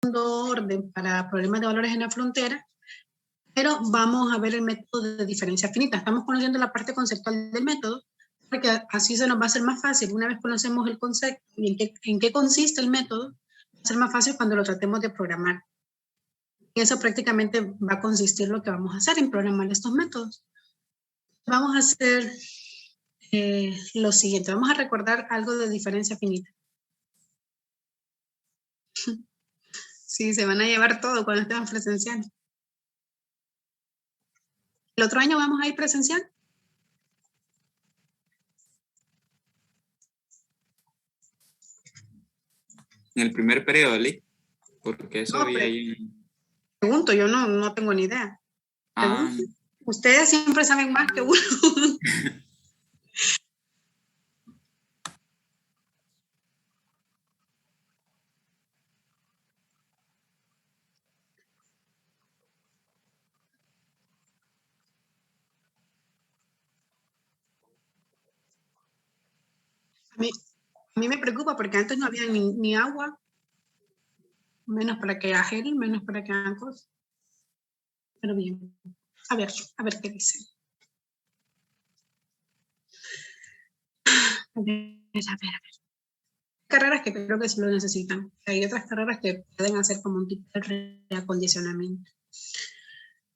segundo orden para problemas de valores en la frontera, pero vamos a ver el método de diferencia finita. Estamos conociendo la parte conceptual del método, porque así se nos va a hacer más fácil. Una vez conocemos el concepto y en qué consiste el método, va a ser más fácil cuando lo tratemos de programar. Y eso prácticamente va a consistir lo que vamos a hacer en programar estos métodos. Vamos a hacer lo siguiente. Vamos a recordar algo de diferencia finita. Sí, se van a llevar todo cuando estén presencial. ¿El otro año vamos a ir presencial? En el primer periodo, Lee, porque eso No, había ahí. Pregunto, yo no tengo ni idea. Ustedes siempre saben más que uno. A mí me preocupa porque antes no había ni agua, menos para que haya gel, menos para que hagan cosas. Pero bien, a ver qué dicen. A ver. Carreras que creo que sí lo necesitan. Hay otras carreras que pueden hacer como un tipo de reacondicionamiento.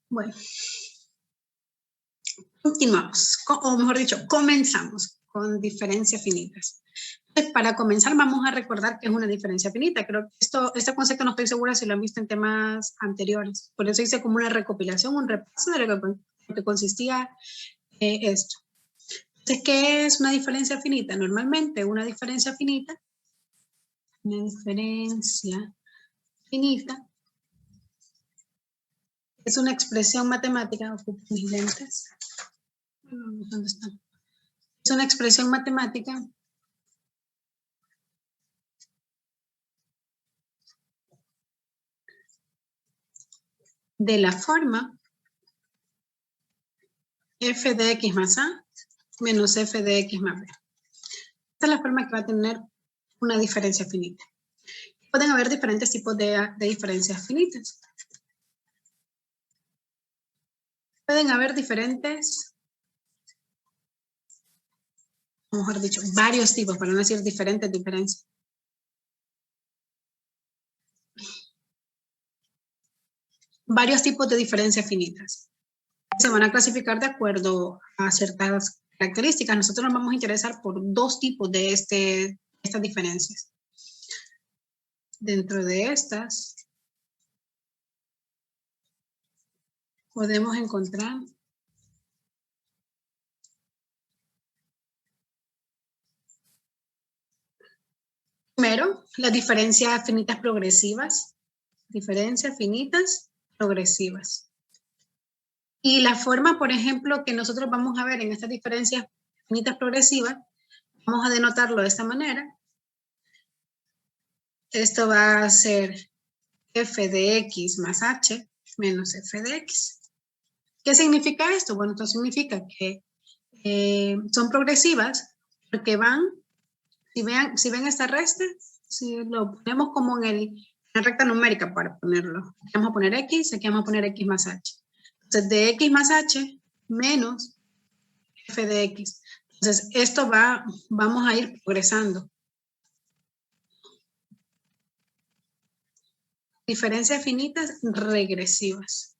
Bueno, continuamos, o mejor dicho, comenzamos con diferencias finitas. Entonces, para comenzar vamos a recordar qué es una diferencia finita. Creo que este concepto no estoy segura si lo han visto en temas anteriores. Por eso hice como una recopilación, un repaso de lo que consistía esto. Entonces, ¿qué es una diferencia finita? Normalmente una diferencia finita es una expresión matemática, ocupo mis lentes. ¿Dónde están? Es una expresión matemática de la forma f de x más a menos f de x más b. Esta es la forma que va a tener una diferencia finita. Pueden haber diferentes tipos de diferencias finitas. Pueden haber diferentes, o mejor dicho, varios tipos, para no decir diferentes diferencias. Varios tipos de diferencias finitas. Se van a clasificar de acuerdo a ciertas características. Nosotros nos vamos a interesar por dos tipos de estas diferencias. Dentro de estas podemos encontrar primero las diferencias finitas progresivas. Diferencias finitas progresivas. Y la forma, por ejemplo, que nosotros vamos a ver en estas diferencias finitas progresivas, vamos a denotarlo de esta manera. Esto va a ser f de x más h menos f de x. ¿Qué significa esto? Bueno, esto significa que son progresivas porque van, si ven esta resta, si lo ponemos como en la recta numérica para ponerlo. Aquí vamos a poner x, aquí vamos a poner x más h. Entonces, de x más h menos f de x. Entonces, esto vamos a ir progresando. Diferencias finitas regresivas.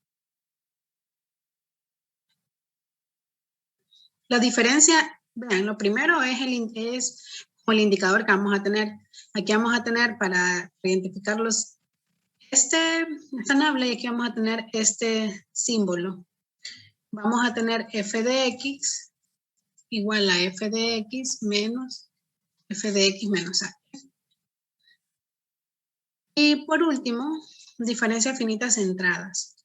La diferencia, vean, lo primero es como el indicador que vamos a tener. Aquí vamos a tener para identificarlos esta nable y aquí vamos a tener este símbolo. Vamos a tener f de x igual a f de x menos f de x menos a. Y por último, diferencias finitas centradas.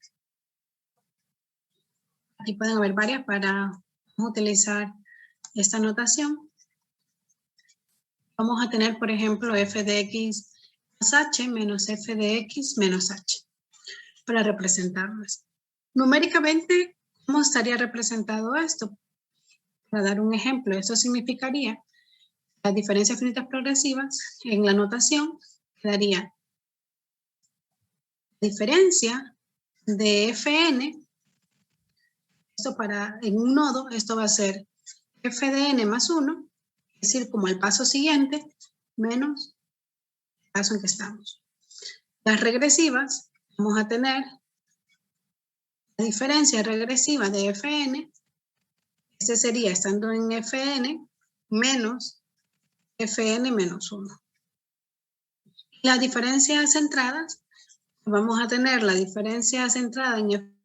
Aquí pueden haber varias para utilizar esta notación. Vamos a tener, por ejemplo, f de x más h menos f de x menos h para representarlas. Numéricamente, ¿cómo estaría representado esto? Para dar un ejemplo, eso significaría las diferencias finitas progresivas en la notación quedaría diferencia de Fn, esto en un nodo, esto va a ser f de n más 1, es decir, como el paso siguiente, menos el paso en que estamos. Las regresivas, vamos a tener la diferencia regresiva de Fn, este sería estando en Fn, menos Fn menos 1. Las diferencias centradas, vamos a tener la diferencia centrada en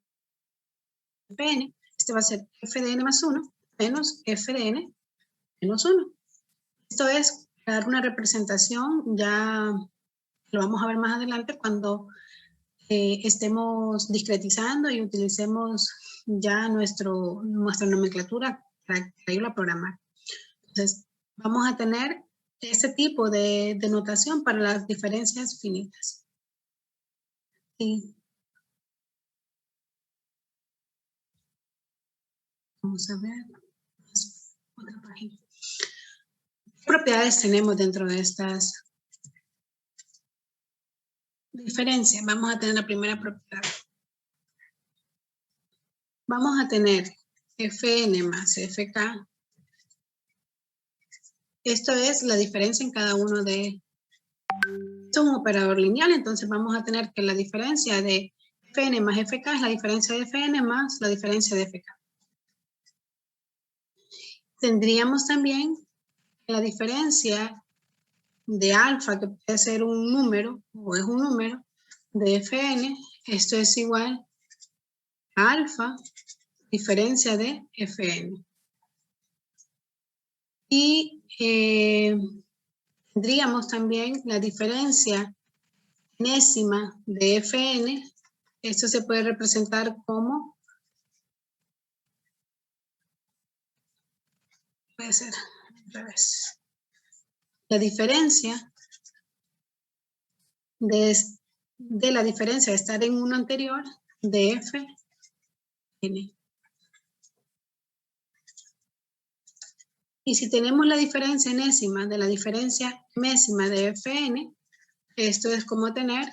Fn, este va a ser f de n más 1 menos f de n menos 1. Esto es dar una representación, ya lo vamos a ver más adelante cuando estemos discretizando y utilicemos ya nuestra nomenclatura para irlo a programar. Entonces, vamos a tener este tipo de notación para las diferencias finitas. Sí. Vamos a ver otra página. ¿Qué propiedades tenemos dentro de estas diferencias? Vamos a tener la primera propiedad. Vamos a tener Fn más Fk. Esto es la diferencia en cada uno de... Esto es un operador lineal, entonces vamos a tener que la diferencia de Fn más Fk es la diferencia de Fn más la diferencia de Fk. Tendríamos también la diferencia de alfa, que puede ser un número, o es un número, de Fn, esto es igual a alfa, diferencia de Fn. Y tendríamos también la diferencia enésima de Fn, esto se puede representar como, puede ser al revés, la diferencia de la diferencia de estar en uno anterior de Fn. Y si tenemos la diferencia enésima de la diferencia mésima de Fn, esto es como tener la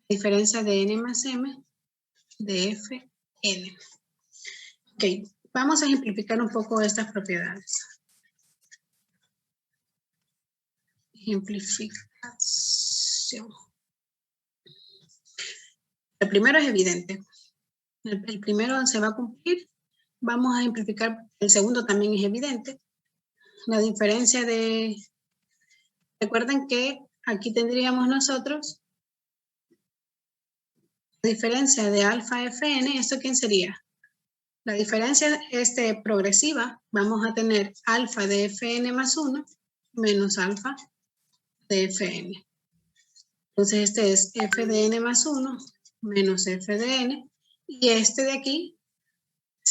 diferencia de n más m de Fn. Ok, vamos a ejemplificar un poco estas propiedades. Ejemplificación. El primero es evidente. El primero se va a cumplir. Vamos a ejemplificar. El segundo también es evidente. La diferencia de... Recuerden que aquí tendríamos nosotros la diferencia de alfa Fn. ¿Esto quién sería? La diferencia progresiva. Vamos a tener alfa de Fn más 1 menos alfa de Fn. Entonces este es f de n más 1 menos f de n. Y este de aquí,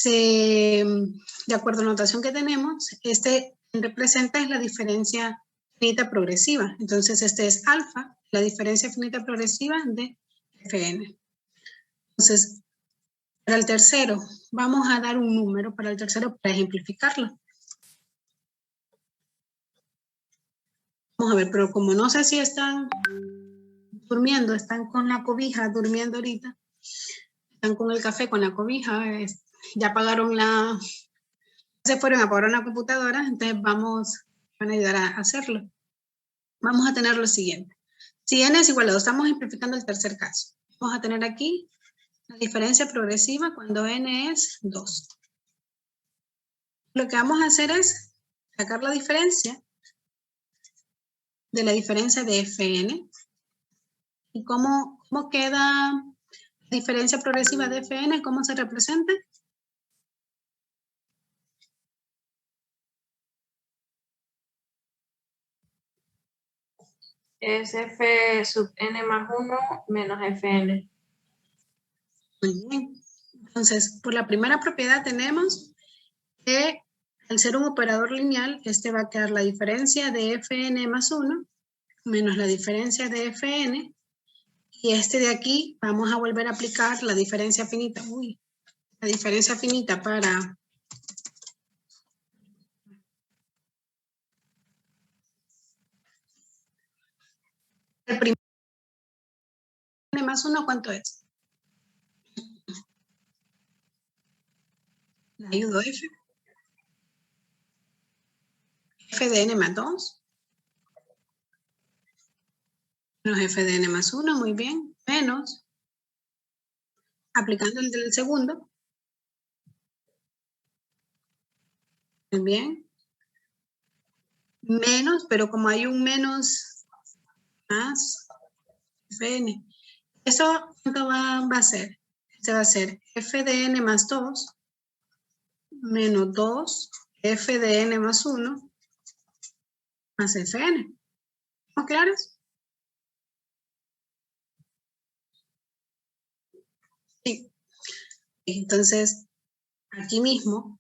de acuerdo a la notación que tenemos, este representa es la diferencia finita progresiva. Entonces este es alfa, la diferencia finita progresiva de Fn. Entonces, para el tercero, vamos a dar un número para el tercero para ejemplificarlo. Vamos a ver, pero como no sé si están durmiendo, están con la cobija durmiendo ahorita, están con el café, con la cobija, ya apagaron se fueron a apagar la computadora, entonces van a ayudar a hacerlo. Vamos a tener lo siguiente. Si n es igual a 2, estamos ejemplificando el tercer caso. Vamos a tener aquí la diferencia progresiva cuando n es 2. Lo que vamos a hacer es sacar la diferencia de la diferencia de Fn. ¿Y cómo queda la diferencia progresiva de Fn? ¿Cómo se representa? Es f sub n más 1 menos fn. Muy bien. Entonces, por la primera propiedad tenemos que al ser un operador lineal, este va a quedar la diferencia de Fn más 1 menos la diferencia de Fn. Y este de aquí vamos a volver a aplicar la diferencia finita. La diferencia finita para el primer n más 1, ¿cuánto es? ¿Le ayudo f? F de n más 2. Menos f de n más 1, muy bien. Menos, aplicando el del segundo. Muy bien. Menos, pero como hay un menos más fn. ¿Eso cuánto va a ser? Este va a ser f de n más 2 menos 2 f de n más 1 más fn. ¿Estamos claros? Sí. Entonces, aquí mismo,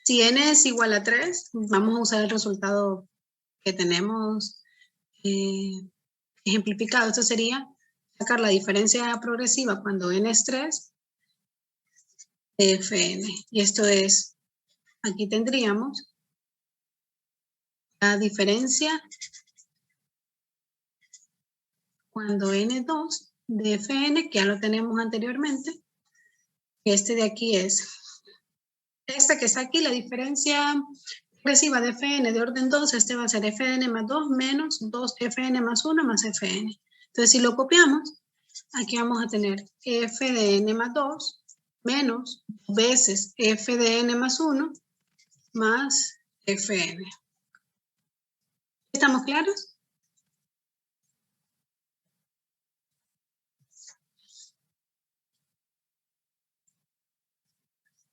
si n es igual a 3, vamos a usar el resultado que tenemos ejemplificado. Esto sería sacar la diferencia progresiva cuando n es 3 de fn. Y esto es, aquí tendríamos la diferencia cuando n2 de fn, que ya lo tenemos anteriormente. Este de aquí es, esta que está aquí, la diferencia progresiva de fn de orden 2, este va a ser fn más 2 menos 2fn más 1 más fn. Entonces, si lo copiamos, aquí vamos a tener f de n más 2 menos veces f de n más 1 más fn. ¿Estamos claros?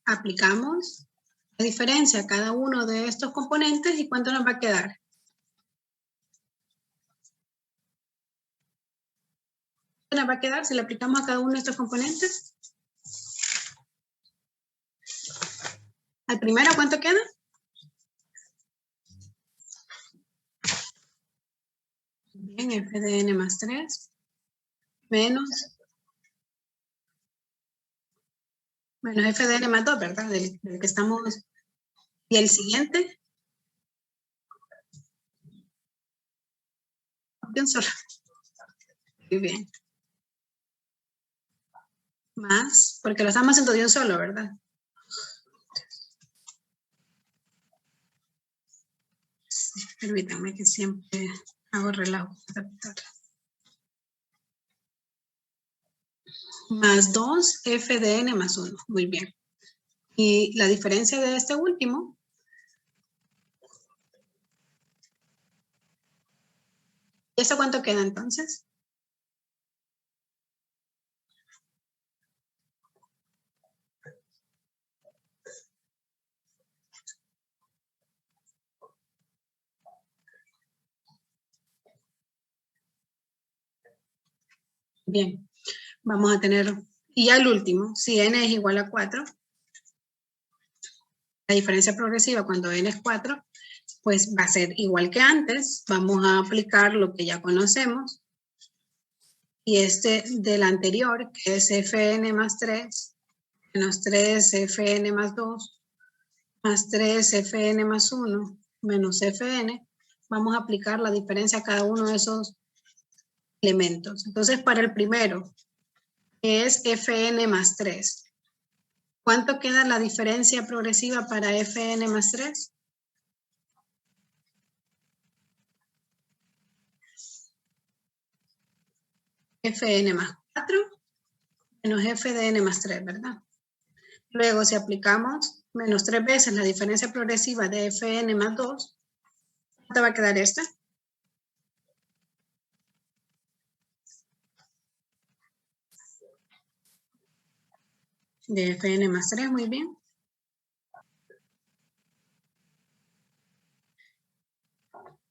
Aplicamos la diferencia a cada uno de estos componentes y ¿cuánto nos va a quedar? ¿Cuánto nos va a quedar si le aplicamos a cada uno de estos componentes? Al primero, ¿cuánto queda? Bien, f de n más 3 menos f de n más 2, ¿verdad? Del que estamos. ¿Y el siguiente? De un solo. Muy bien. Más, porque lo estamos haciendo de un solo, ¿verdad? Sí, permítanme que siempre hago relajo. Más 2 f de n más 1. Muy bien. Y la diferencia de este último, ¿y esto cuánto queda entonces? Bien, vamos a tener, y ya el último, si n es igual a 4, la diferencia progresiva cuando n es 4, pues va a ser igual que antes, vamos a aplicar lo que ya conocemos, y este del anterior, que es fn más 3, menos 3 fn más 2, más 3 fn más 1, menos fn, vamos a aplicar la diferencia a cada uno de esos elementos. Entonces, para el primero, que es fn más 3, ¿cuánto queda la diferencia progresiva para fn más 3? Fn más 4 menos f de n más 3, ¿verdad? Luego, si aplicamos menos 3 veces la diferencia progresiva de fn más 2, ¿cuánto va a quedar esta? De fn más 3, muy bien.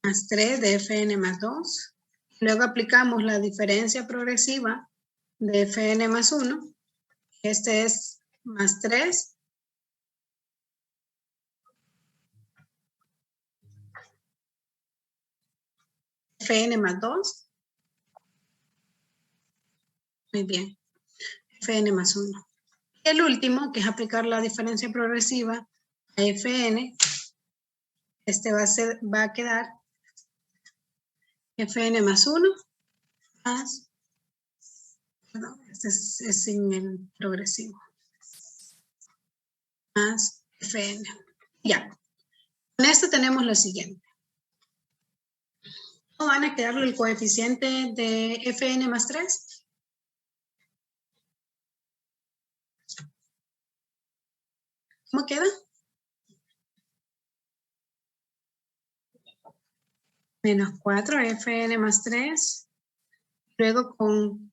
Más 3 de fn más 2. Luego aplicamos la diferencia progresiva de fn más 1. Este es más 3. Fn más 2. Muy bien. Fn más 1. Y el último, que es aplicar la diferencia progresiva a fn, este va a quedar fn más 1 más Perdón, este es sin el progresivo. Más Fn. Ya. Con esto tenemos lo siguiente. ¿Cómo van a quedarlo el coeficiente de Fn más 3? ¿Cómo queda? Menos 4 Fn más 3. Luego con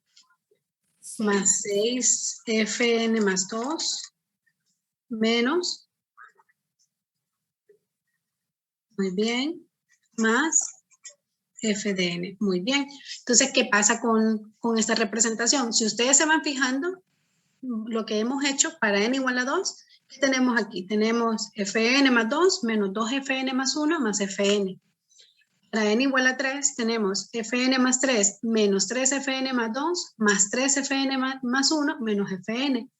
más 6 Fn más 2. Menos. Muy bien. Más f de n. Muy bien. Entonces, ¿qué pasa con esta representación? Si ustedes se van fijando, lo que hemos hecho para n igual a 2, ¿qué tenemos aquí? Tenemos fn más 2 menos 2fn más 1 más fn. Para n igual a 3 tenemos fn más 3 menos 3fn más 2 más 3fn más 1 menos fn.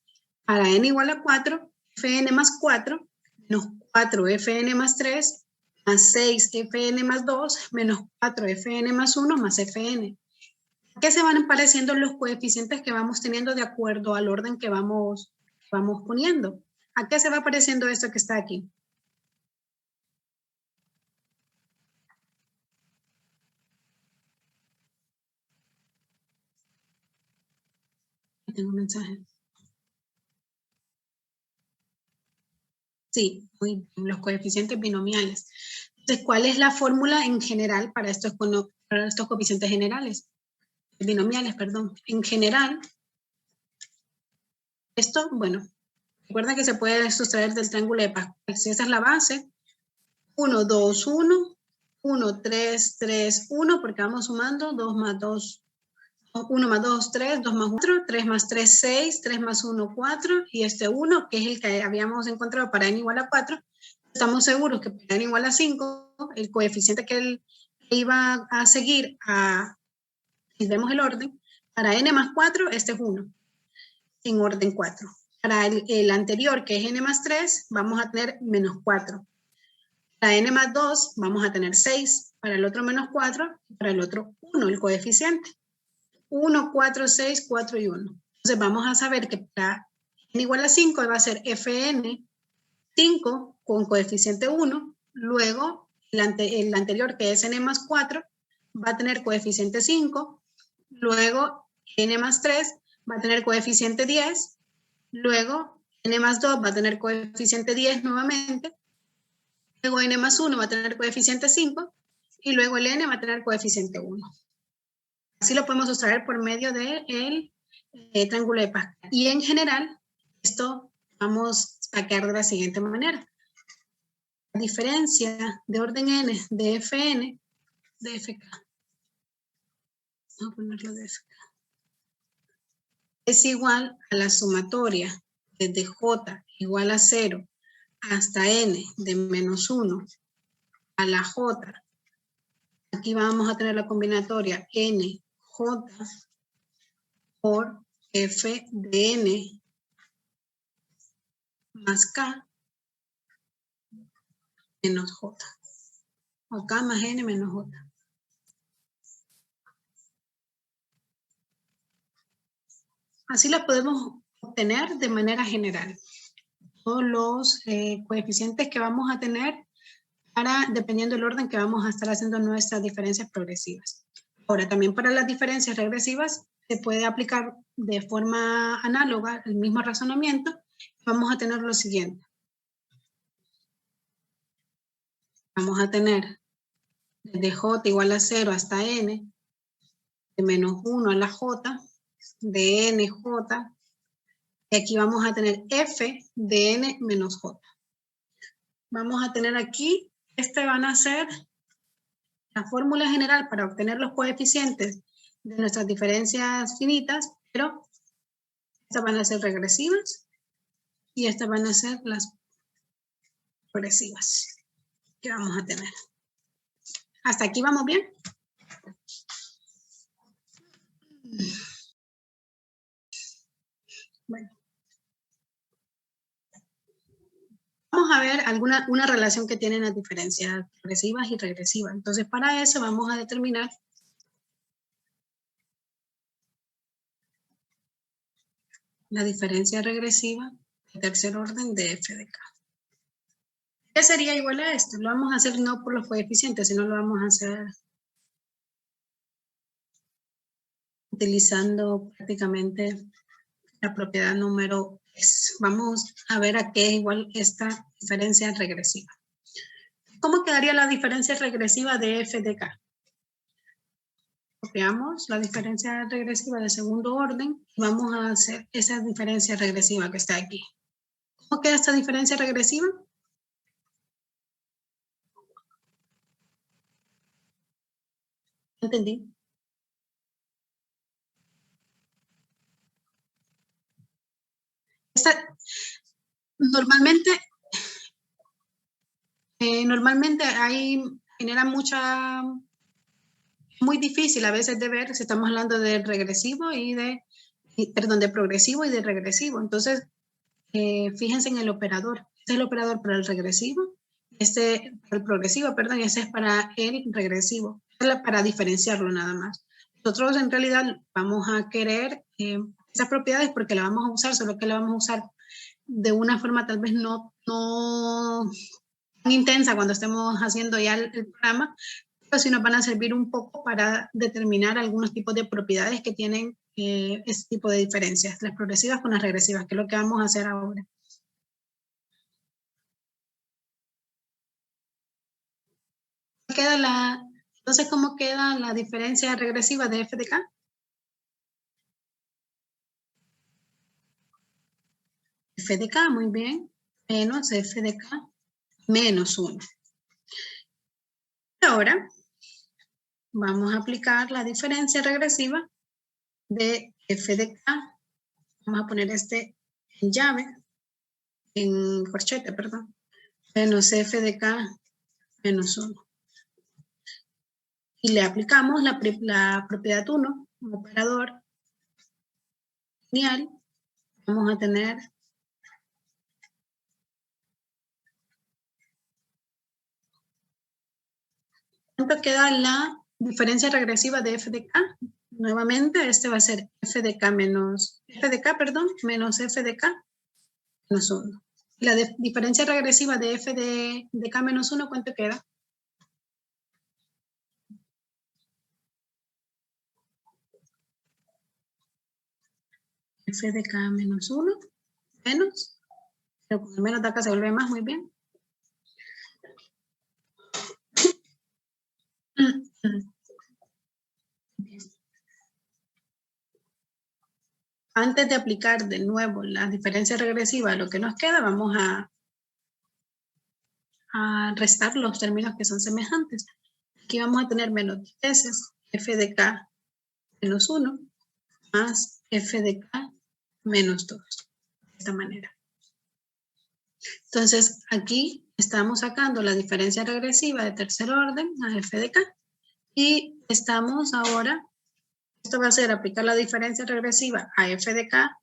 Para n igual a 4, fn más 4 menos 4fn más 3 más 6fn más 2 menos 4fn más 1 más fn. ¿A qué se van pareciendo los coeficientes que vamos teniendo de acuerdo al orden que vamos poniendo? ¿A qué se va pareciendo esto que está aquí? Tengo un mensaje. Sí, muy bien, los coeficientes binomiales. Entonces, ¿cuál es la fórmula en general para estos coeficientes generales? Binomiales, perdón. En general, esto, bueno, recuerda que se puede sustraer del triángulo de Pascal. Si esa es la base, 1, 2, 1, 1, 3, 3, 1, porque vamos sumando 2 más 2, 1 más 2, 3, 2 más 4, 3 más 3, 6, 3 más 1, 4, y este 1, que es el que habíamos encontrado para n igual a 4, estamos seguros que para n igual a 5, el coeficiente que él iba a seguir, si vemos el orden, para n más 4, este es 1, en orden 4. Para el anterior, que es n más 3, vamos a tener menos 4. Para n más 2, vamos a tener 6. Para el otro menos 4, para el otro 1, el coeficiente. 1, 4, 6, 4 y 1. Entonces vamos a saber que para n igual a 5 va a ser fn 5 con coeficiente 1. Luego el anterior, que es n más 4, va a tener coeficiente 5. Luego n más 3 va a tener coeficiente 10. Luego n más 2 va a tener coeficiente 10 nuevamente. Luego n más 1 va a tener coeficiente 5. Y luego el n va a tener coeficiente 1. Así lo podemos sustraer por medio del triángulo de Pascal. Y en general, esto vamos a sacar de la siguiente manera. La diferencia de orden n de Fn de Fk. Vamos a ponerlo de Fk. Es igual a la sumatoria desde j igual a 0 hasta n de menos 1 a la j. Aquí vamos a tener la combinatoria nj por f de n más k menos j. O k más n menos j. Así la podemos obtener de manera general. Todos los coeficientes que vamos a tener dependiendo del orden que vamos a estar haciendo nuestras diferencias progresivas. Ahora, también para las diferencias regresivas se puede aplicar de forma análoga el mismo razonamiento. Vamos a tener lo siguiente. Vamos a tener desde j igual a 0 hasta n, de menos 1 a la j, de nj, y aquí vamos a tener f de n menos j. Vamos a tener aquí, van a ser la fórmula general para obtener los coeficientes de nuestras diferencias finitas, pero estas van a ser regresivas y estas van a ser las progresivas que vamos a tener. ¿Hasta aquí vamos bien? Bueno. Vamos a ver una relación que tienen las diferencias progresivas y regresivas. Entonces, para eso vamos a determinar la diferencia regresiva de tercer orden de f de k. ¿Qué sería igual a esto? Lo vamos a hacer no por los coeficientes, sino lo vamos a hacer utilizando prácticamente la propiedad número x. Vamos a ver a qué es igual esta diferencia regresiva. ¿Cómo quedaría la diferencia regresiva de f de k? Copiamos la diferencia regresiva de segundo orden y vamos a hacer esa diferencia regresiva que está aquí. ¿Cómo queda esta diferencia regresiva? ¿Entendí? Normalmente genera muy difícil a veces de ver si estamos hablando de regresivo de progresivo y de regresivo. Entonces, fíjense en el operador. Este es el operador para el regresivo, para el progresivo, perdón, y ese es para el regresivo, para diferenciarlo nada más. Nosotros en realidad vamos a querer esas propiedades porque la vamos a usar, solo que la vamos a usar de una forma tal vez no tan intensa cuando estemos haciendo ya el programa, pero sí nos van a servir un poco para determinar algunos tipos de propiedades que tienen este tipo de diferencias, las progresivas con las regresivas, que es lo que vamos a hacer ahora. Entonces, ¿cómo queda la diferencia regresiva de f de k? F de k, muy bien, menos f de k menos 1. Ahora vamos a aplicar la diferencia regresiva de f de k. Vamos a poner este en llave, en corchete, perdón. Menos f de k menos 1. Y le aplicamos la propiedad 1, un operador lineal. Vamos a tener ¿cuánto queda la diferencia regresiva de f de k? Nuevamente, este va a ser f de k menos f de k, perdón, menos f de k menos 1. La diferencia regresiva de f de k menos 1, ¿cuánto queda? F de k menos 1 menos, pero con el menos de acá se vuelve más, muy bien. Antes de aplicar de nuevo la diferencia regresiva, lo que nos queda, vamos a restar los términos que son semejantes. Aquí vamos a tener menos 2 veces f de k menos 1 más f de k menos 2. De esta manera. Entonces, aquí estamos sacando la diferencia regresiva de tercer orden a f de k. Y estamos ahora, esto va a ser aplicar la diferencia regresiva a f de k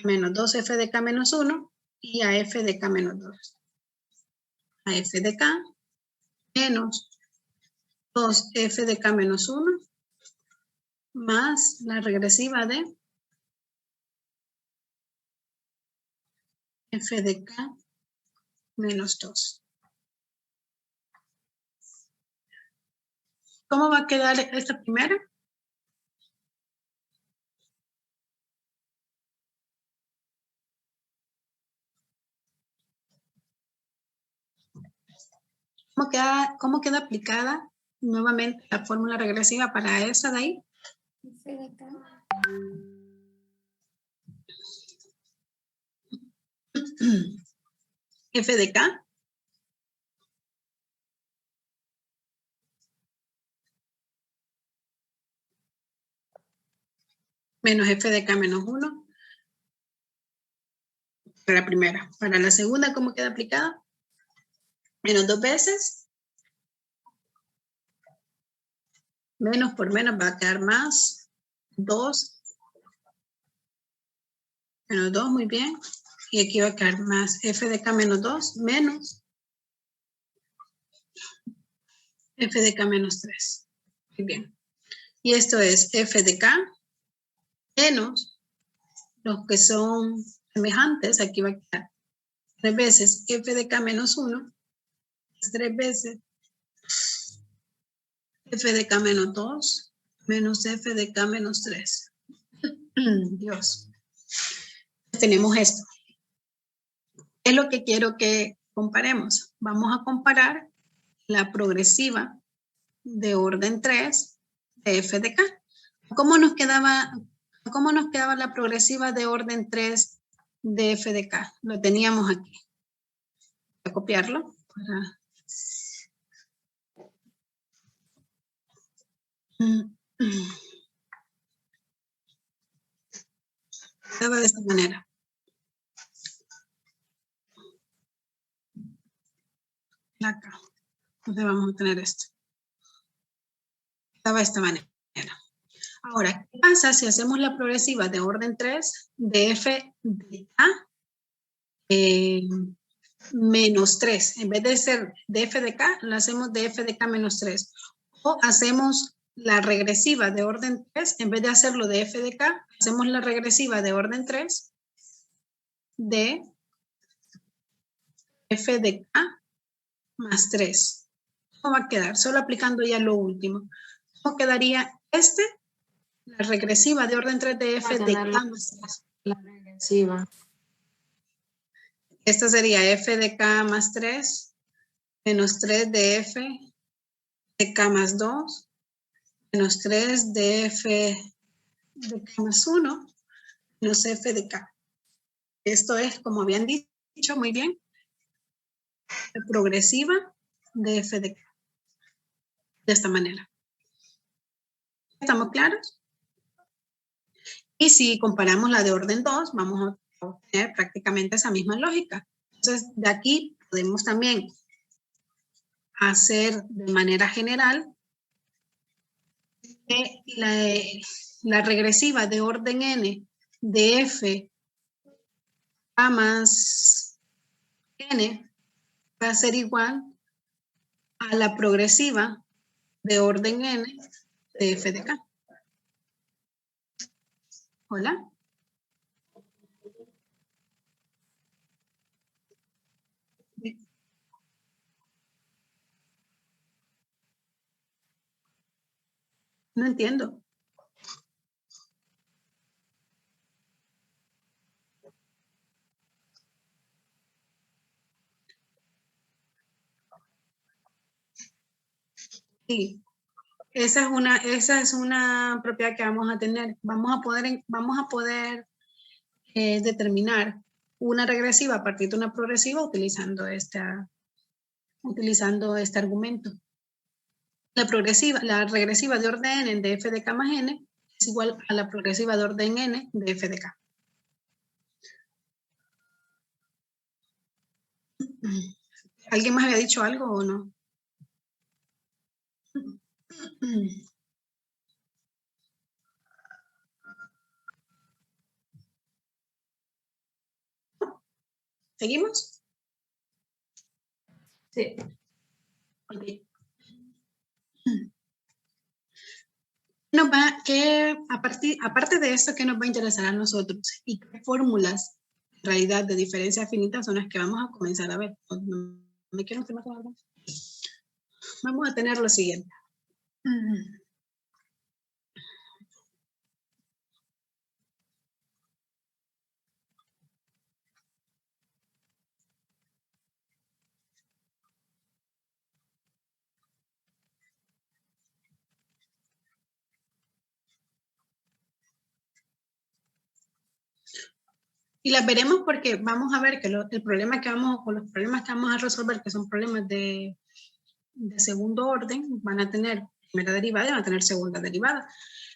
menos 2f de k menos 1 y a f de k menos 2. A f de k menos 2f de k menos 1 más la regresiva de f de k menos 2. ¿Cómo va a quedar esta primera? ¿Cómo queda aplicada nuevamente la fórmula regresiva para esa de ahí? F de k. F de k menos f de k menos 1 para la primera. Para la segunda, ¿cómo queda aplicada? Menos 2 veces. Menos por menos va a quedar más. 2. Menos 2, muy bien. Y aquí va a quedar más f de k menos 2 menos f de k menos 3. Muy bien. Y esto es f de k menos los que son semejantes, aquí va a quedar 3 veces f de k menos 1, 3 veces f de k menos 2, menos f de k menos 3. Dios. Tenemos esto. Es lo que quiero que comparemos. Vamos a comparar la progresiva de orden 3 de f de k. ¿Cómo nos quedaba la progresiva de orden 3 de f de k? Lo teníamos aquí. Voy a copiarlo para... Estaba de esta manera. Acá. Entonces vamos a tener esto. Estaba de esta manera. Ahora, ¿qué pasa si hacemos la progresiva de orden 3 de f de k menos 3? En vez de ser de f de k, lo hacemos de f de k menos 3. O hacemos la regresiva de orden 3, en vez de hacerlo de f de k, hacemos la regresiva de orden 3 de f de k más 3. ¿Cómo va a quedar? Solo aplicando ya lo último. ¿Cómo quedaría la regresiva de orden 3 de f de k más 3? La regresiva. Esta sería f de k más 3 menos 3 de f de k más 2 menos 3 de f de k más 1 menos f de k. Esto es, como habían dicho muy bien, la progresiva de f de k. De esta manera. ¿Estamos claros? Y si comparamos la de orden 2, vamos a obtener prácticamente esa misma lógica. Entonces, de aquí podemos también hacer de manera general que la regresiva de orden n de f a más n va a ser igual a la progresiva de orden n de f de k. Hola. No entiendo. Sí, esa es una propiedad que vamos a tener. Vamos a poder determinar una regresiva a partir de una progresiva utilizando este argumento. La regresiva de orden n de f de k más n es igual a la progresiva de orden n de f de k. ¿Alguien más había dicho algo o no? ¿Seguimos? Sí. Okay. Aparte de esto, ¿qué nos va a interesar a nosotros? ¿Y qué fórmulas en realidad de diferencia finita son las que vamos a comenzar a ver? No me quiero hacer más largo. Vamos a tener lo siguiente. Y las veremos porque vamos a ver que los problemas que vamos a resolver, que son problemas de segundo orden, van a tener primera derivada y van a tener segunda derivada.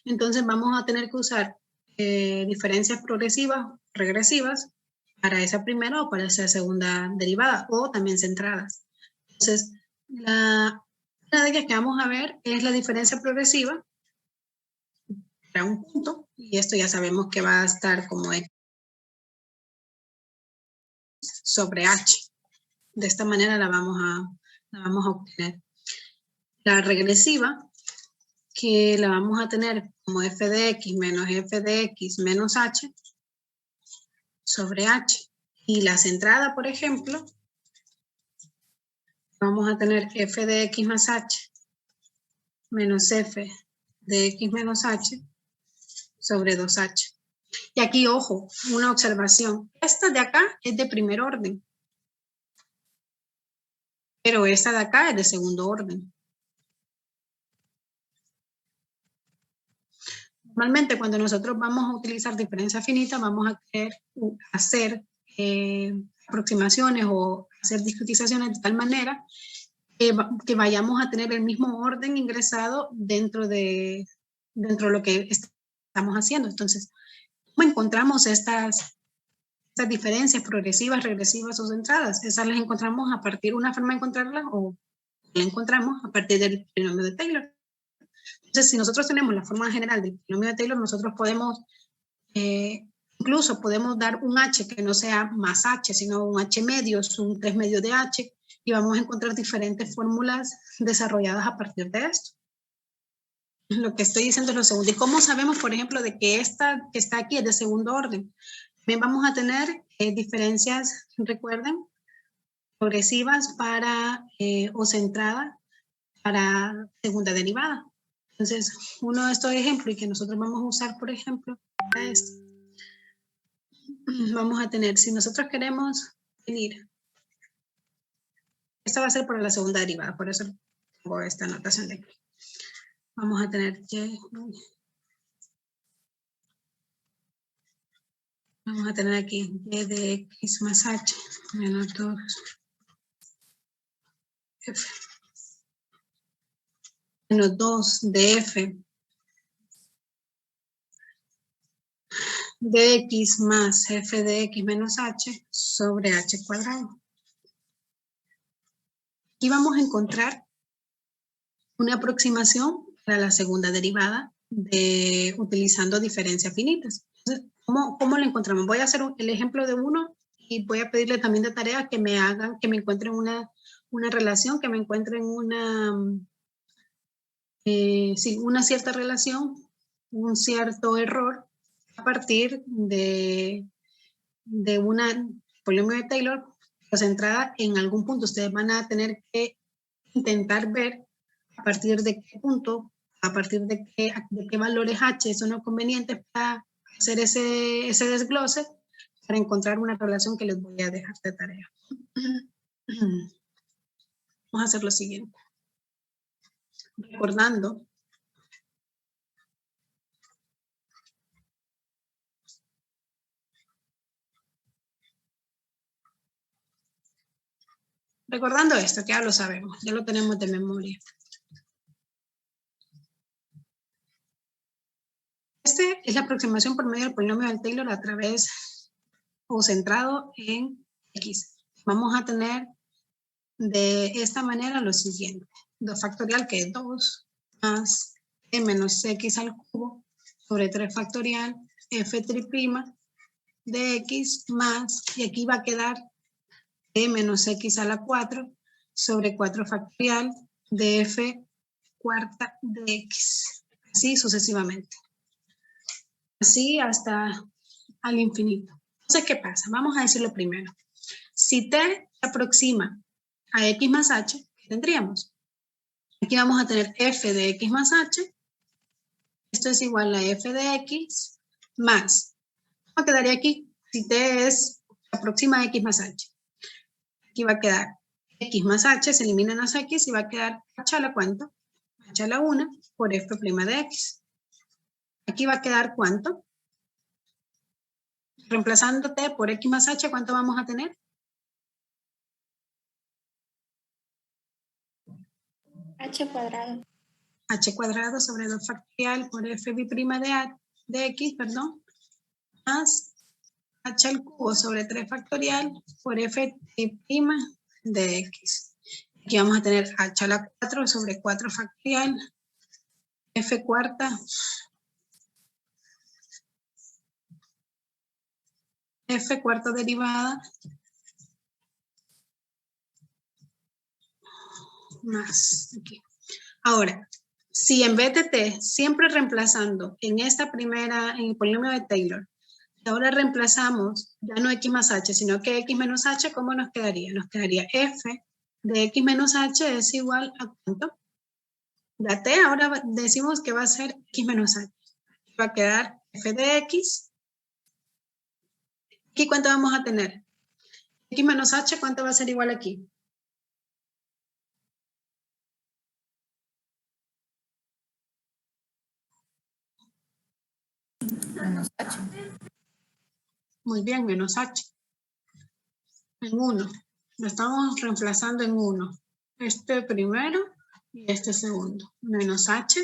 Entonces vamos a tener que usar diferencias progresivas, regresivas, para esa primera o para esa segunda derivada, o también centradas. Entonces, una de ellas que vamos a ver es la diferencia progresiva para un punto, y esto ya sabemos que va a estar como X sobre H. De esta manera la vamos a obtener. La regresiva, que la vamos a tener como f de x menos f de x menos h, sobre h. Y la centrada, por ejemplo, vamos a tener f de x más h menos f de x menos h sobre 2h. Y aquí, ojo, una observación. Esta de acá es de primer orden, pero esta de acá es de segundo orden. Normalmente cuando nosotros vamos a utilizar diferencia finita, vamos a querer hacer aproximaciones o hacer discretizaciones de tal manera que vayamos a tener el mismo orden ingresado dentro de lo que estamos haciendo. Entonces, ¿cómo encontramos estas diferencias progresivas, regresivas o centradas? Esas las encontramos a partir, una forma de encontrarlas o la encontramos a partir del polinomio de Taylor. Entonces, si nosotros tenemos la forma general del polinomio de Taylor, nosotros podemos, incluso podemos dar un h que no sea más h, sino un h medio, un 3 medio de h, y vamos a encontrar diferentes fórmulas desarrolladas a partir de esto. Lo que estoy diciendo es lo segundo. ¿Y cómo sabemos, por ejemplo, de que esta que está aquí es de segundo orden? También vamos a tener diferencias, recuerden, progresivas para, o centrada para segunda derivada. Entonces, uno de estos ejemplos y que nosotros vamos a usar, por ejemplo, para esto, vamos a tener, si nosotros queremos venir, esta va a ser para la segunda derivada, por eso tengo esta anotación de aquí. Vamos a tener que, vamos a tener aquí y de x más h menos 2 f menos 2 de f de x más f de x menos h sobre h cuadrado. Aquí vamos a encontrar una aproximación para la segunda derivada utilizando diferencias finitas. Entonces, ¿cómo lo encontramos? Voy a hacer el ejemplo de uno y voy a pedirle también de tarea que me hagan, que me encuentren una relación, que me encuentren una cierta relación, un cierto error a partir de una polinomio de Taylor centrada en algún punto. Ustedes van a tener que intentar ver a partir de qué punto, a partir de qué valores h son los convenientes para hacer ese desglose, para encontrar una relación que les voy a dejar de tarea. Vamos a hacer lo siguiente. Recordando esto, que ya lo sabemos, ya lo tenemos de memoria. Esta es la aproximación por medio del polinomio de Taylor a través o centrado en x. Vamos a tener de esta manera lo siguiente. 2 factorial, que es 2 más e menos x al cubo sobre 3 factorial f triprima de x más, y aquí va a quedar e menos x a la 4 sobre 4 factorial de f cuarta de x. Así sucesivamente. Así hasta al infinito. Entonces, ¿qué pasa? Vamos a decirlo primero. Si t se aproxima a x más h, ¿qué tendríamos? Aquí vamos a tener f de x más h. Esto es igual a f de x más. ¿Cómo quedaría aquí? Si t se aproxima a x más h. Aquí va a quedar x más h, se eliminan las x y va a quedar h a la ¿cuánto? H a la 1 por f' de x. Aquí va a quedar ¿cuánto? Reemplazando t por x más h, ¿cuánto vamos a tener? H cuadrado. H cuadrado sobre 2 factorial por f' de x, perdón, más h al cubo sobre 3 factorial por f' de x. Aquí vamos a tener h a la 4 sobre 4 factorial, f cuarta, f cuarta derivada, más aquí. Ahora, si en vez de t, siempre reemplazando en esta primera, en el polinomio de Taylor, ahora reemplazamos, ya no x más h, sino que x menos h, ¿cómo nos quedaría? Nos quedaría f de x menos h es igual a ¿cuánto? La t ahora decimos que va a ser x menos h. Va a quedar f de x. ¿Aquí cuánto vamos a tener? X menos h, ¿cuánto va a ser igual aquí? Menos h. Muy bien, menos h. En 1. Lo estamos reemplazando en 1. Este primero y este segundo. Menos h,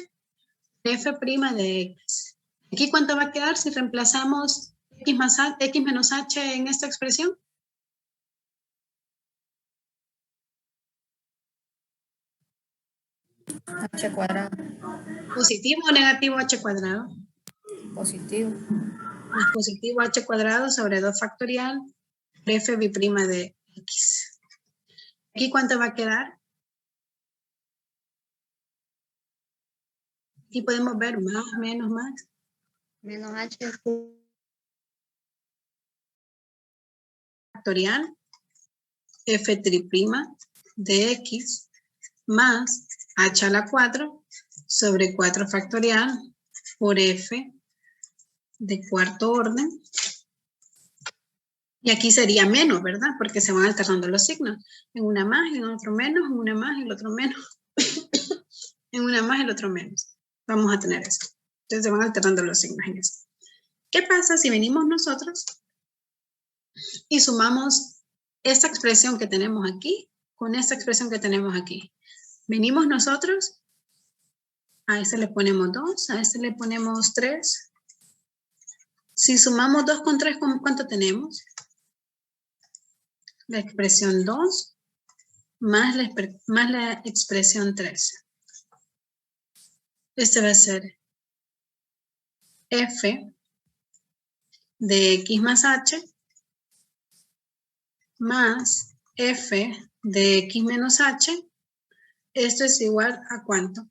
f' de x. ¿Aquí cuánto va a quedar si reemplazamos x menos h en esta expresión? H cuadrado. ¿Positivo o negativo h cuadrado? Positivo. Es positivo h cuadrado sobre 2 factorial f' de x. ¿Aquí cuánto va a quedar? Aquí podemos ver más, menos, más. Menos h Factorial f' de x más h a la 4 sobre 4 factorial por f de cuarto orden. Y aquí sería menos, ¿verdad? Porque se van alternando los signos. En una más, en otro menos, en una más, en el otro menos. En una más, el otro menos. Vamos a tener eso. Entonces se van alternando los signos en eso. ¿Qué pasa si venimos nosotros y sumamos esta expresión que tenemos aquí con esta expresión que tenemos aquí? Venimos nosotros, a este le ponemos 2, a este le ponemos 3. Si sumamos 2 con 3, ¿cuánto tenemos? La expresión 2 más la expresión 3. Este va a ser f de x más h más f de x menos h. Esto es igual a ¿cuánto?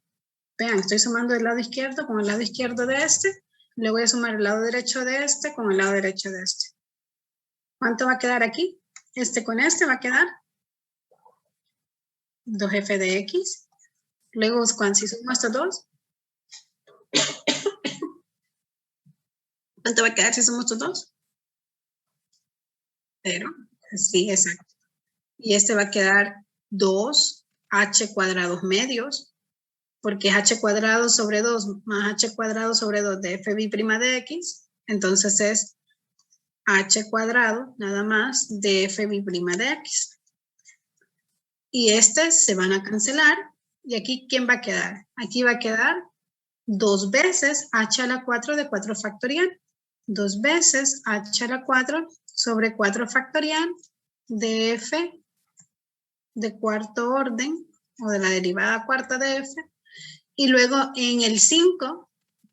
Vean, estoy sumando el lado izquierdo con el lado izquierdo de este. Le voy a sumar el lado derecho de este con el lado derecho de este. ¿Cuánto va a quedar aquí? Este con este va a quedar 2f de x. Luego, si sumo estos dos, ¿cuánto va a quedar si sumo estos dos? 0. Sí, exacto. Y este va a quedar 2h cuadrados medios, porque es h cuadrado sobre 2 más h cuadrado sobre 2 de f' de x. Entonces es h cuadrado nada más de f' de x. Y estos se van a cancelar. Y aquí, ¿quién va a quedar? Aquí va a quedar 2 veces h a la 4 de 4 factorial. 2 veces h a la 4 sobre 4 factorial de f de cuarto orden o de la derivada cuarta de f. Y luego en el 5,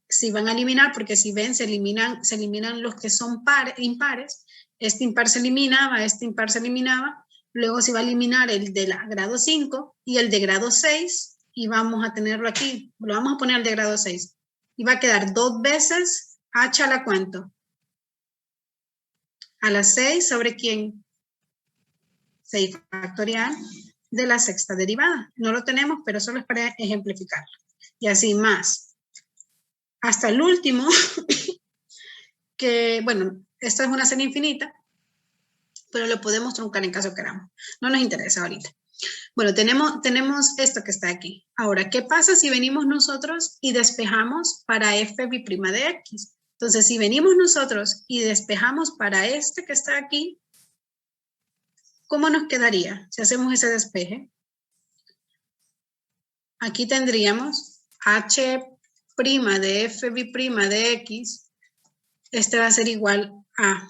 si van a eliminar, porque si ven, se eliminan los que son impares. Este impar se eliminaba, este impar se eliminaba. Luego se va a eliminar el de grado 5 y el de grado 6. Y vamos a tenerlo aquí. Lo vamos a poner al de grado 6. Y va a quedar 2 veces h a la ¿cuánto? A la 6 sobre ¿quién? 6 factorial de la sexta derivada. No lo tenemos, pero solo es para ejemplificarlo. Y así más. Hasta el último, que bueno, esto es una serie infinita, pero lo podemos truncar en caso queramos. No nos interesa ahorita. Bueno, tenemos esto que está aquí. Ahora, ¿qué pasa si venimos nosotros y despejamos para f' de x? Entonces, si venimos nosotros y despejamos para este que está aquí, ¿cómo nos quedaría si hacemos ese despeje? Aquí tendríamos h' de f' de x. Este va a ser igual a...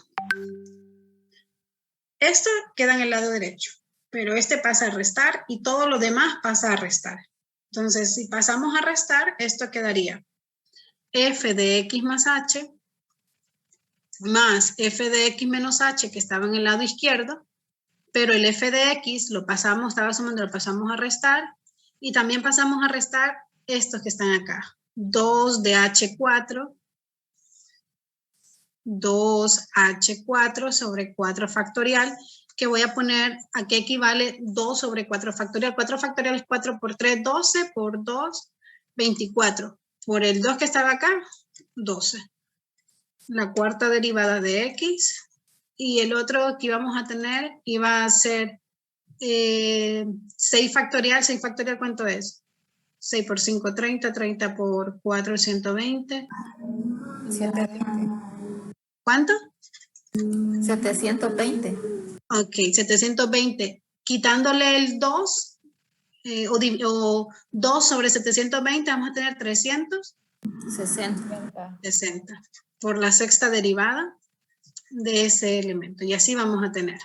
Esto queda en el lado derecho, pero este pasa a restar y todo lo demás pasa a restar. Entonces, si pasamos a restar, esto quedaría f de x más h más f de x menos h que estaba en el lado izquierdo, pero el f de x lo pasamos, estaba sumando, lo pasamos a restar y también pasamos a restar estos que están acá. 2 de h4 2h4 sobre 4 factorial, que voy a poner a qué equivale 2 sobre 4 factorial. 4 factorial es 4 por 3, 12, por 2, 24. Por el 2 que estaba acá, 12. La cuarta derivada de x. Y el otro que íbamos a tener iba a ser 6 factorial. 6 factorial, ¿cuánto es? 6 por 5, 30. 30 por 4, 120. 720. ¿Cuánto? 720. Ok, 720. Quitándole el 2, o 2 sobre 720, vamos a tener 360 por la sexta derivada de ese elemento. Y así vamos a tener.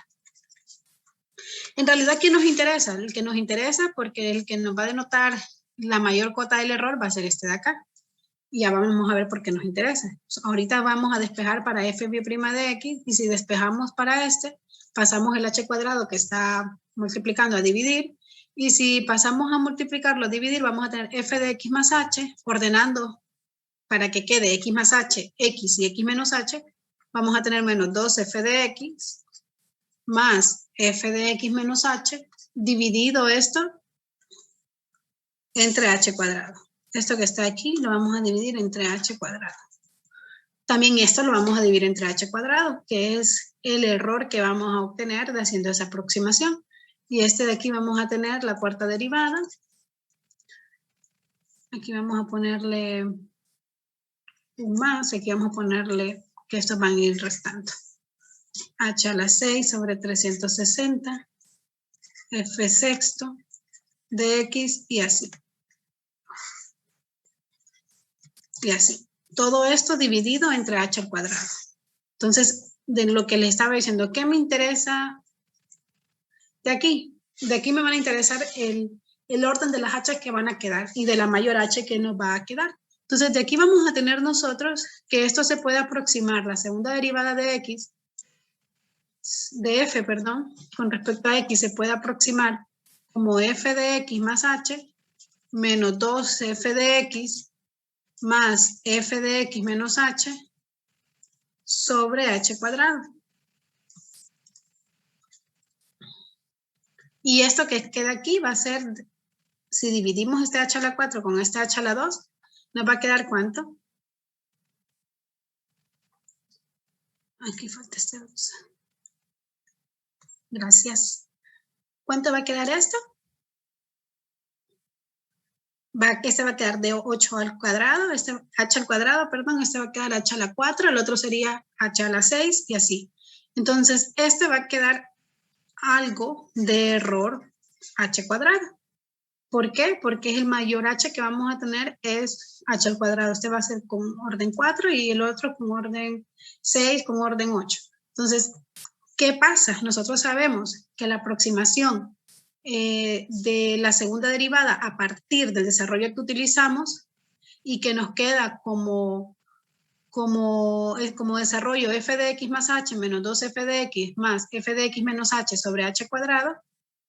En realidad, ¿qué nos interesa? El que nos interesa, porque el que nos va a denotar la mayor cuota del error va a ser este de acá. Y ya vamos a ver por qué nos interesa. Ahorita vamos a despejar para f' de x, y si despejamos para este, pasamos el h cuadrado que está multiplicando a dividir, y si pasamos a multiplicarlo a dividir, vamos a tener f de x más h, ordenando para que quede x más h, x y x menos h, vamos a tener menos 2f de x más f de x menos h, dividido esto entre h cuadrado. Esto que está aquí lo vamos a dividir entre h cuadrado. También esto lo vamos a dividir entre h cuadrado, que es el error que vamos a obtener de haciendo esa aproximación. Y este de aquí vamos a tener la cuarta derivada. Aquí vamos a ponerle un más, aquí vamos a ponerle que estos van a ir restando. H a la 6 sobre 360, f sexto de x y así. Y así. Todo esto dividido entre h al cuadrado. Entonces, de lo que les estaba diciendo, ¿qué me interesa de aquí? De aquí me van a interesar el orden de las h que van a quedar y de la mayor h que nos va a quedar. Entonces, de aquí vamos a tener nosotros que esto se puede aproximar, la segunda derivada de x, de f, perdón, con respecto a x se puede aproximar como f de x más h menos 2f de x más f de x menos h sobre h cuadrado. Y esto que queda aquí va a ser, si dividimos este h a la 4 con este h a la 2, nos va a quedar ¿cuánto? Aquí falta este 2. Gracias. ¿Cuánto va a quedar esto? Este va a quedar de 8 al cuadrado, este h al cuadrado, perdón, este va a quedar h a la 4, el otro sería h a la 6 y así. Entonces, este va a quedar algo de error h cuadrado. ¿Por qué? Porque es el mayor h que vamos a tener es h al cuadrado. Este va a ser con orden 4 y el otro con orden 6, con orden 8. Entonces, ¿qué pasa? Nosotros sabemos que la aproximación de la segunda derivada a partir del desarrollo que utilizamos y que nos queda como desarrollo f de x más h menos 2f de x más f de x menos h sobre h cuadrado,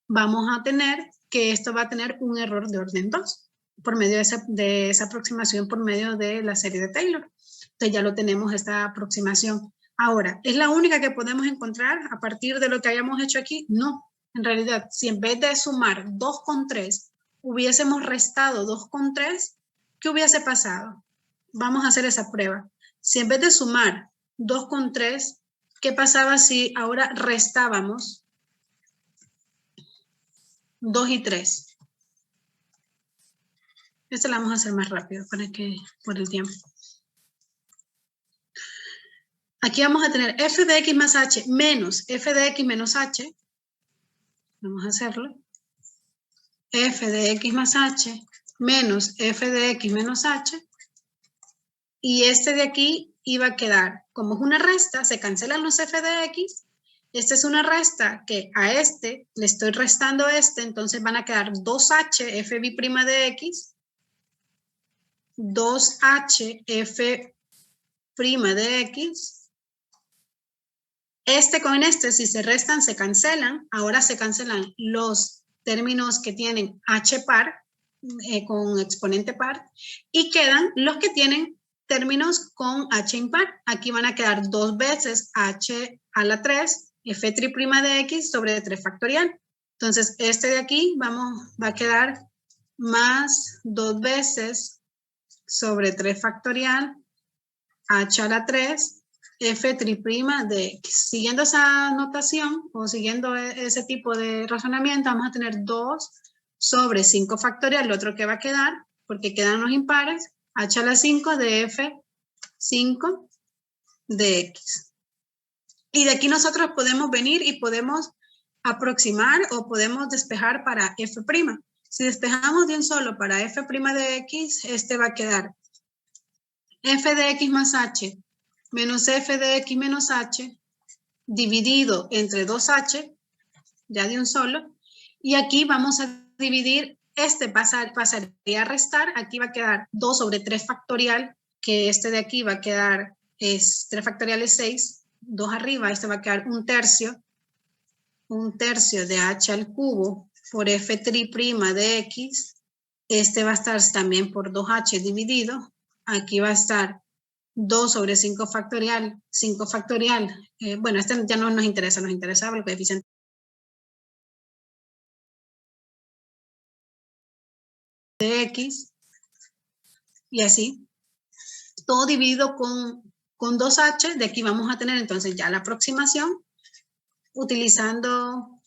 vamos a tener que esto va a tener un error de orden 2 por medio de esa aproximación por medio de la serie de Taylor. Entonces ya lo tenemos esta aproximación. Ahora, ¿es la única que podemos encontrar a partir de lo que hayamos hecho aquí? No. En realidad, si en vez de sumar 2 con 3, hubiésemos restado 2 con 3, ¿qué hubiese pasado? Vamos a hacer esa prueba. Si en vez de sumar 2 con 3, ¿qué pasaba si ahora restábamos 2 y 3? Esta la vamos a hacer más rápido por el tiempo. Aquí vamos a tener f de x más h menos f de x menos h. Vamos a hacerlo. F de x más h menos f de x menos h. Y este de aquí iba a quedar, como es una resta, se cancelan los f de x. Esta es una resta que a este le estoy restando este, entonces van a quedar 2h f' de x, 2h f' de x. Este con este, si se restan, se cancelan. Ahora se cancelan los términos que tienen h par, con exponente par, y quedan los que tienen términos con h impar. Aquí van a quedar 2 veces h a la 3, f' de x sobre 3 factorial. Entonces, este de aquí va a quedar más 2 veces sobre 3 factorial h a la 3, f' de x. Siguiendo esa notación o siguiendo ese tipo de razonamiento, vamos a tener 2 sobre 5 factorial, lo otro que va a quedar, porque quedan los impares, h a la 5 de f5 de x. Y de aquí nosotros podemos venir y podemos aproximar o podemos despejar para f'. Si despejamos de un solo para f' de x, este va a quedar f de x más h menos f de x menos h dividido entre 2h, ya de un solo, y aquí vamos a dividir, pasaría a restar, aquí va a quedar 2 sobre 3 factorial, que este de aquí va a quedar, 3 factorial es 6, 2 arriba, este va a quedar 1/3 de h al cubo por f' de x, este va a estar también por 2h dividido, aquí va a estar 2 sobre 5 factorial, bueno, este ya no nos interesa, nos interesa el coeficiente de x, y así, todo dividido con 2h, de aquí vamos a tener entonces ya la aproximación, utilizando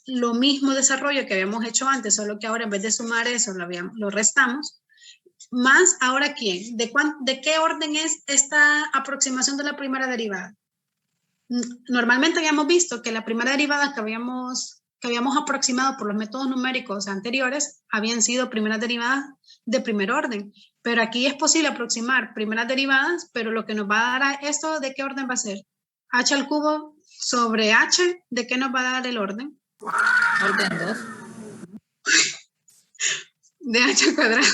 lo mismo desarrollo que habíamos hecho antes, solo que ahora en vez de sumar eso, lo restamos, más ahora ¿quién? ¿De qué orden es esta aproximación de la primera derivada? Normalmente habíamos visto que la primera derivada que habíamos aproximado por los métodos numéricos anteriores habían sido primeras derivadas de primer orden, pero aquí es posible aproximar primeras derivadas, pero lo que nos va a dar esto, ¿de qué orden va a ser? H al cubo sobre h, ¿de qué nos va a dar el orden? Orden 2. De h al cuadrado.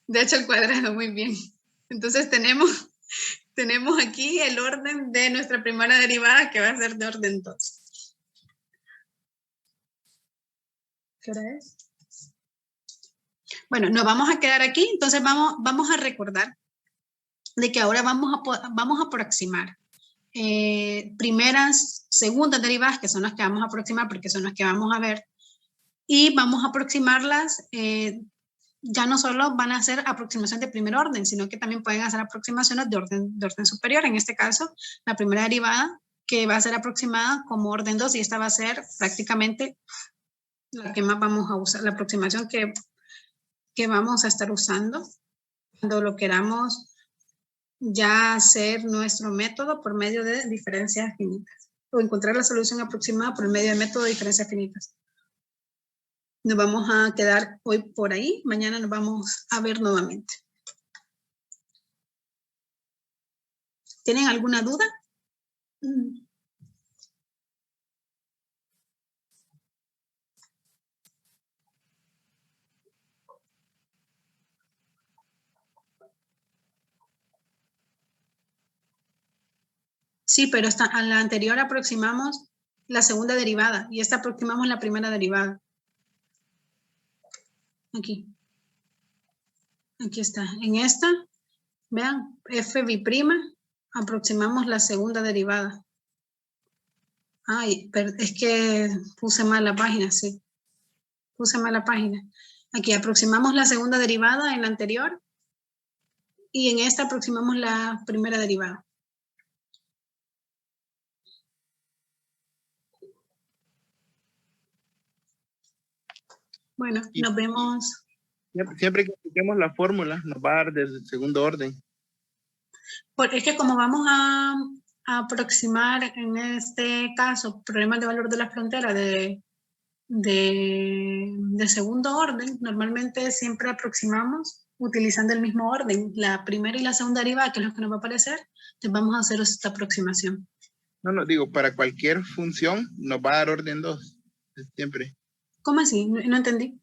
De h al cuadrado, muy bien. Entonces tenemos aquí el orden de nuestra primera derivada que va a ser de orden 2. ¿Qué hora es? Bueno, nos vamos a quedar aquí, entonces vamos a recordar de que ahora vamos a aproximar primeras, segundas derivadas, que son las que vamos a aproximar porque son las que vamos a ver, y vamos a aproximarlas, ya no solo van a ser aproximaciones de primer orden, sino que también pueden hacer aproximaciones de orden superior. En este caso, la primera derivada que va a ser aproximada como orden 2, y esta va a ser prácticamente la que más vamos a usar, la aproximación que vamos a estar usando cuando lo queramos ya hacer nuestro método por medio de diferencias finitas, o encontrar la solución aproximada por medio del método de diferencias finitas. Nos vamos a quedar hoy por ahí, mañana nos vamos a ver nuevamente. ¿Tienen alguna duda? Sí, pero a la anterior aproximamos la segunda derivada y esta aproximamos la primera derivada. Aquí. Aquí está. En esta, vean, f', aproximamos la segunda derivada. Ay, pero es que puse mal la página, sí. Puse mal la página. Aquí aproximamos la segunda derivada en la anterior y en esta aproximamos la primera derivada. Bueno, nos vemos. Siempre que apliquemos la fórmula, nos va a dar del segundo orden. Porque es que como vamos a aproximar en este caso problemas de valor de la frontera de segundo orden, normalmente siempre aproximamos utilizando el mismo orden, la primera y la segunda derivada, que es lo que nos va a aparecer, entonces vamos a hacer esta aproximación. No, digo, para cualquier función nos va a dar orden 2, siempre. ¿Cómo así? No entendí.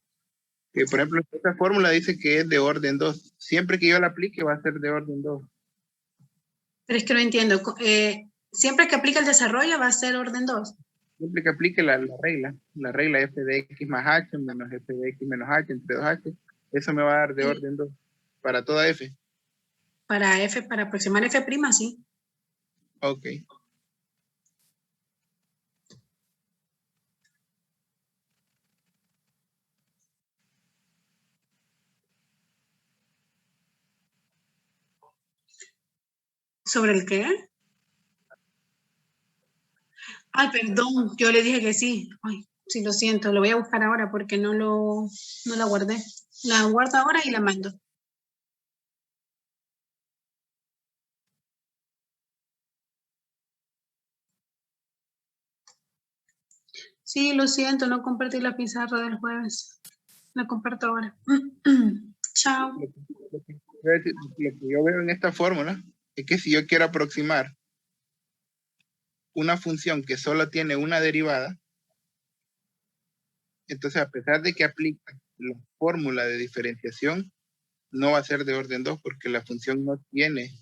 Que por ejemplo, esta fórmula dice que es de orden 2. Siempre que yo la aplique va a ser de orden 2. Pero es que no entiendo. Siempre que aplica el desarrollo va a ser orden 2. Siempre que aplique la regla f de x más h menos f de x menos h entre 2h, eso me va a dar de orden 2 para toda f. para aproximar f', sí. Ok. ¿Sobre el qué? Ay, perdón, yo le dije que sí. Ay, sí, lo siento, lo voy a buscar ahora porque no la guardé. La guardo ahora y la mando. Sí, lo siento, no compartí la pizarra del jueves. La comparto ahora. Chao. Lo que yo veo en esta fórmula es que si yo quiero aproximar una función que solo tiene una derivada, entonces a pesar de que aplica la fórmula de diferenciación, no va a ser de orden 2 porque la función no tiene.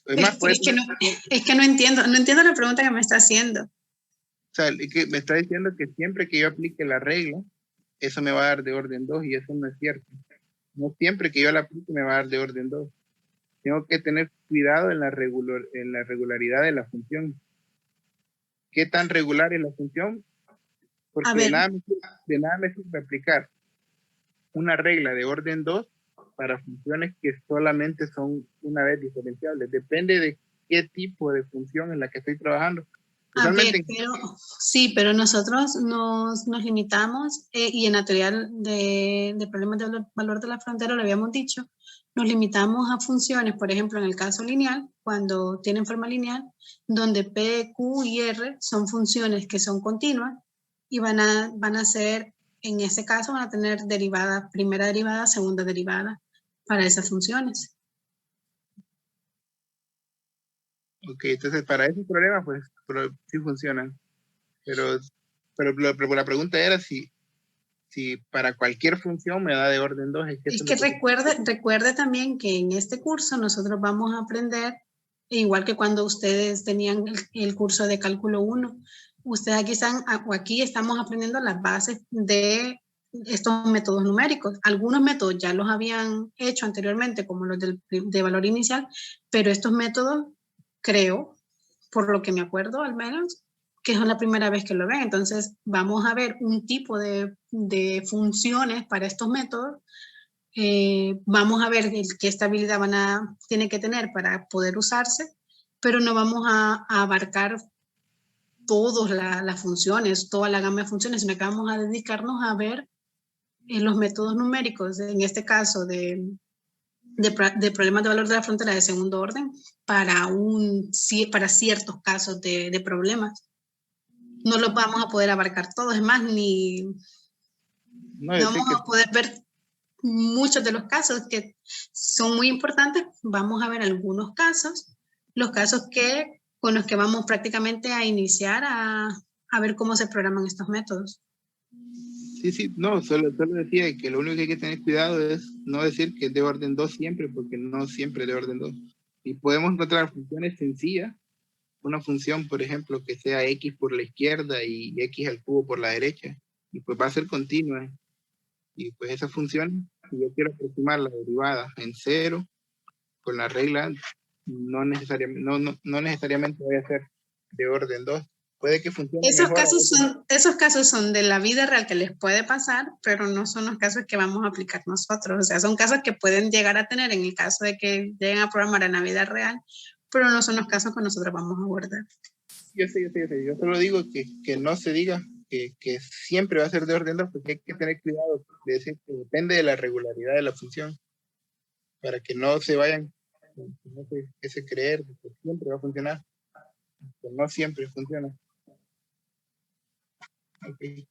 Es más, Es que no entiendo la pregunta que me está haciendo. o sea, es que me está diciendo que siempre que yo aplique la regla, eso me va a dar de orden 2 y eso no es cierto. No siempre que yo la aplique me va a dar de orden 2. Tengo que tener cuidado en la regularidad de la función. ¿Qué tan regular es la función? Porque de nada me sirve aplicar una regla de orden 2 para funciones que solamente son una vez diferenciables. Depende de qué tipo de función en la que estoy trabajando. A ver, pero nosotros nos limitamos, y en la teoría de problemas de valor de la frontera lo habíamos dicho, nos limitamos a funciones, por ejemplo, en el caso lineal, cuando tienen forma lineal, donde P, Q y R son funciones que son continuas y van a ser, en ese caso, van a tener derivada, primera derivada, segunda derivada para esas funciones. Ok, entonces para ese problema, pues sí funcionan. Pero la pregunta era si para cualquier función me da de orden 2. Es que recuerde también que en este curso nosotros vamos a aprender, igual que cuando ustedes tenían el curso de cálculo 1, ustedes aquí estamos aprendiendo las bases de estos métodos numéricos. Algunos métodos ya los habían hecho anteriormente, como los de valor inicial, pero estos métodos, creo, por lo que me acuerdo al menos, que es la primera vez que lo ven. Entonces, vamos a ver un tipo de funciones para estos métodos. Vamos a ver qué estabilidad tiene que tener para poder usarse, pero no vamos a abarcar todas las funciones, toda la gama de funciones, sino que vamos a dedicarnos a ver los métodos numéricos, en este caso de problemas de valor de la frontera de segundo orden, para ciertos casos de problemas. No los vamos a poder abarcar todos, es más, no vamos a poder ver muchos de los casos que son muy importantes. Vamos a ver algunos casos, los casos con los que vamos prácticamente a iniciar a ver cómo se programan estos métodos. Sí, no, solo decía que lo único que hay que tener cuidado es no decir que es de orden 2 siempre, porque no siempre es de orden 2. Y podemos encontrar funciones sencillas, una función, por ejemplo, que sea x por la izquierda y x al cubo por la derecha, y pues va a ser continua. Y pues esa función, si yo quiero aproximar la derivada en 0, con la regla, no necesariamente voy a ser de orden 2. Puede que funcione esos mejor. Esos casos son de la vida real que les puede pasar, pero no son los casos que vamos a aplicar nosotros. O sea, son casos que pueden llegar a tener en el caso de que lleguen a programar en la vida real, pero no son los casos que nosotros vamos a abordar. Yo sé. Yo solo digo que no se diga que siempre va a ser de orden 2, porque hay que tener cuidado de decir que depende de la regularidad de la función, para que no se vayan, no se creer que siempre va a funcionar, que no siempre funciona. Okay.